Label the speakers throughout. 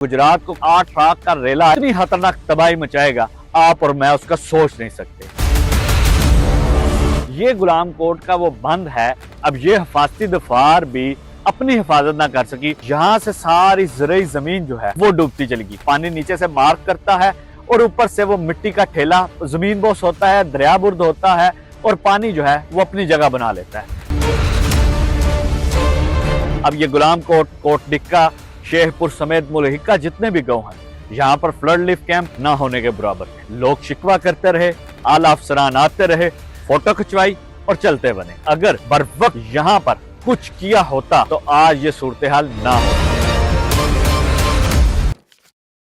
Speaker 1: गुजरात को 8 लाख का रेला इतनी खतरनाक तबाही मचाएगा, आप और मैं उसका सोच नहीं सकते। ये गुलाम कोट का वो बंद है। अब ये हिफाजती दफार भी अपनी हिफाजत ना कर सकी, यहाँ से सारी ज़राई जमीन जो है वो डूबती चलेगी। पानी नीचे से मार्क करता है और ऊपर से वो मिट्टी का ठेला जमीन बोस होता है, दरिया बुर्द होता है और पानी जो है वो अपनी जगह बना लेता है। अब ये गुलाम कोट, कोट डिक्का, शेखपुर समेत मुल्हिका जितने भी गांव हैं, यहाँ पर फ्लड रिलीफ कैंप ना होने के बराबर है। लोग शिकवा करते रहे, आला अफसरान आते रहे, फोटो खिंचवाई और चलते बने। अगर बर वक्त यहाँ पर कुछ किया होता तो आज ये सूरत हाल ना हो।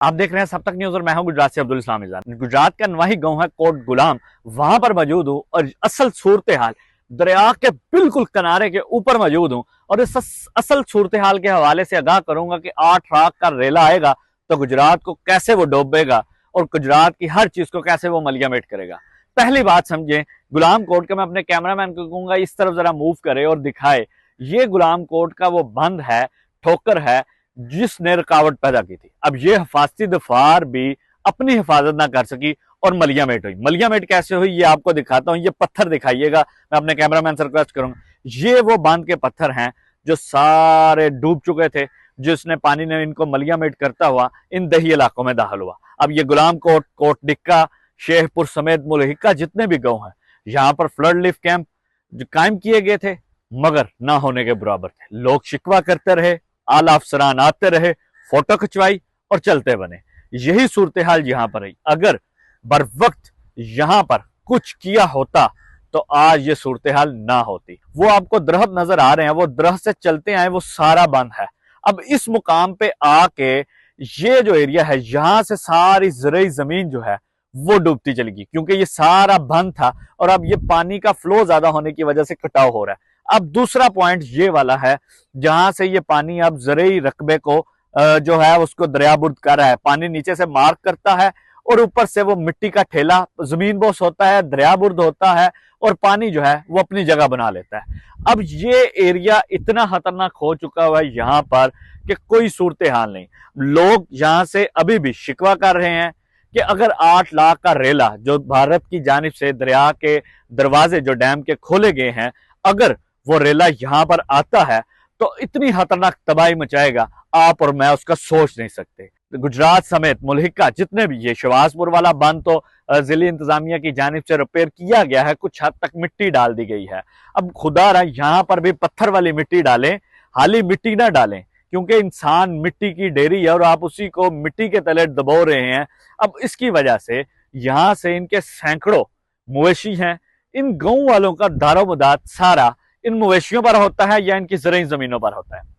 Speaker 1: आप देख रहे हैं सब तक न्यूज और मैं हूं गुजरात से अब्दुल इस्लाम मिजान। गुजरात का नवाही गांव है कोट गुलाम, वहां पर मौजूद हूं और असल सूरत हाल दरिया के बिल्कुल किनारे के ऊपर मौजूद हूं और इस असल सूरत हाल के हवाले से आगाह करूंगा कि 8 लाख का रेला आएगा तो गुजरात को कैसे वो डोबेगा और गुजरात की हर चीज को कैसे वो मलियामेट करेगा। पहली बात समझें, गुलाम कोट का मैं अपने कैमरामैन को कहूंगा इस तरफ जरा मूव करे और दिखाए। ये गुलाम कोट का वो बंद है, ठोकर है जिसने रुकावट पैदा की थी। अब ये हिफाजती दफार भी अपनी हिफाजत ना कर सकी और मलियामेट हुई। मलियामेट कैसे हुई ये आपको दिखाता हूं। ये पत्थर दिखाइएगा, मैं अपने कैमरामैन से रिक्वेस्ट करूंगा। ये वो बांध के पत्थर हैं जो सारे डूब चुके थे, जिसने पानी ने इनको मलियामेट करता हुआ इन दही इलाकों में दाखिल हुआ। अब ये गुलाम कोट, कोट डिक्का, शेखपुर समेत मुल्हिका जितने भी गांव हैं, यहाँ पर फ्लड रिलीफ कैंप जो कायम किए गए थे मगर ना होने के बराबर थे। लोग शिकवा करते रहे, आला अफसरान आते रहे, फोटो खिंचवाई और चलते बने। यही सूरत हाल यहाँ पर है। अगर बर वक्त यहाँ पर कुछ किया होता तो आज ये सूरत हाल ना होती। वो आपको दरख्त नजर आ रहे हैं, वो दरख्त से चलते आए, वो सारा बंद है। अब इस मुकाम पे आके ये जो एरिया है, यहां से सारी ज़राई जमीन जो है वो डूबती चलेगी क्योंकि ये सारा बंद था और अब ये पानी का फ्लो ज्यादा होने की वजह से कटाव हो रहा है। अब दूसरा पॉइंट ये वाला है जहां से ये पानी अब ज़राई रकबे को जो है उसको दरियाबुर्द कर रहा है। पानी नीचे से मार्क करता है और ऊपर से वो मिट्टी का ठेला जमीन बोस होता है, दरियाबुर्द होता है और पानी जो है वो अपनी जगह बना लेता है। अब ये एरिया इतना खतरनाक हो चुका हुआ है यहाँ पर कि कोई सूरत हाल नहीं। लोग यहाँ से अभी भी शिकवा कर रहे हैं कि अगर 8 लाख का रेला जो भारत की जानिब से दरिया के दरवाजे जो डैम के खोले गए हैं, अगर वो रेला यहाँ पर आता है तो इतनी खतरनाक तबाही मचाएगा, आप और मैं उसका सोच नहीं सकते। गुजरात समेत मुल्हिका जितने भी, ये शवाजपुर वाला बंद तो जिले इंतजामिया की जानिब से रिपेयर किया गया है, कुछ हद तक मिट्टी डाल दी गई है। अब खुदा रहा यहाँ पर भी पत्थर वाली मिट्टी डालें, हाली मिट्टी ना डालें क्योंकि इंसान मिट्टी की डेरी है और आप उसी को मिट्टी के तले दबो रहे हैं। अब इसकी वजह से यहाँ से इनके सैकड़ों मवेशी हैं, इन गांव वालों का दारोमदार सारा इन मवेशियों पर होता है या इनकी ज़राई जमीनों पर होता है।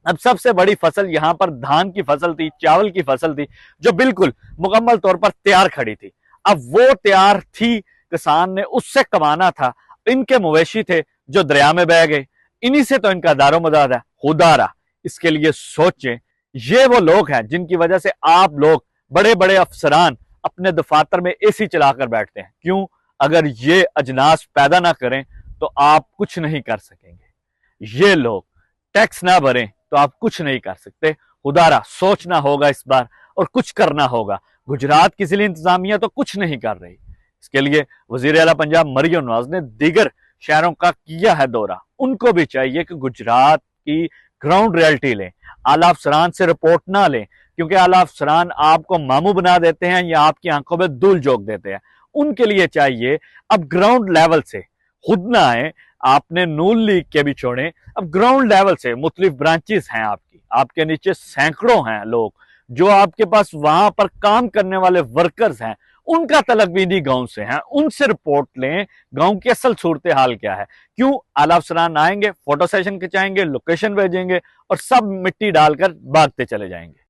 Speaker 1: अब सबसे बड़ी फसल यहाँ पर धान की फसल थी, चावल की फसल थी जो बिल्कुल मुकम्मल तौर पर तैयार खड़ी थी। अब वो तैयार थी, किसान ने उससे कमाना था, इनके मवेशी थे जो दरिया में बह गए, इन्हीं से तो इनका दारोमदार है। खुदारा इसके लिए सोचें। ये वो लोग हैं जिनकी वजह से आप लोग बड़े बड़े अफसरान अपने दफातर में एसी चलाकर बैठते हैं। क्यों? अगर ये अजनास पैदा ना करें तो आप कुछ नहीं कर सकेंगे। ये लोग टैक्स ना भरें तो आप कुछ नहीं कर सकते। खुदारा सोचना होगा इस बार और कुछ करना होगा। गुजरात की जिले इंतजामिया तो कुछ नहीं कर रही। इसके लिए वजीर आला पंजाब मरियम नवाज ने दीगर शहरों का किया है दौरा। उनको भी चाहिए कि गुजरात की ग्राउंड रियलिटी लें, आला अफसरान से रिपोर्ट ना लें क्योंकि आला अफसरान आपको मामू बना देते हैं या आपकी आंखों में धूल झोंक देते हैं। उनके लिए चाहिए अब ग्राउंड लेवल से खुद ना आए, आपने नून लीग के भी छोड़े, अब ग्राउंड लेवल से मुख्तलिफ ब्रांचेस हैं आपकी, आपके नीचे सैकड़ों हैं लोग जो आपके पास वहां पर काम करने वाले वर्कर्स हैं, उनका तलक भी इन्हीं गांव से है। उनसे रिपोर्ट लें गांव की असल सूरत हाल क्या है। क्यों? आला अफसरान आएंगे, फोटो सेशन खिंचाएंगे, लोकेशन भेजेंगे और सब मिट्टी डालकर भागते चले जाएंगे।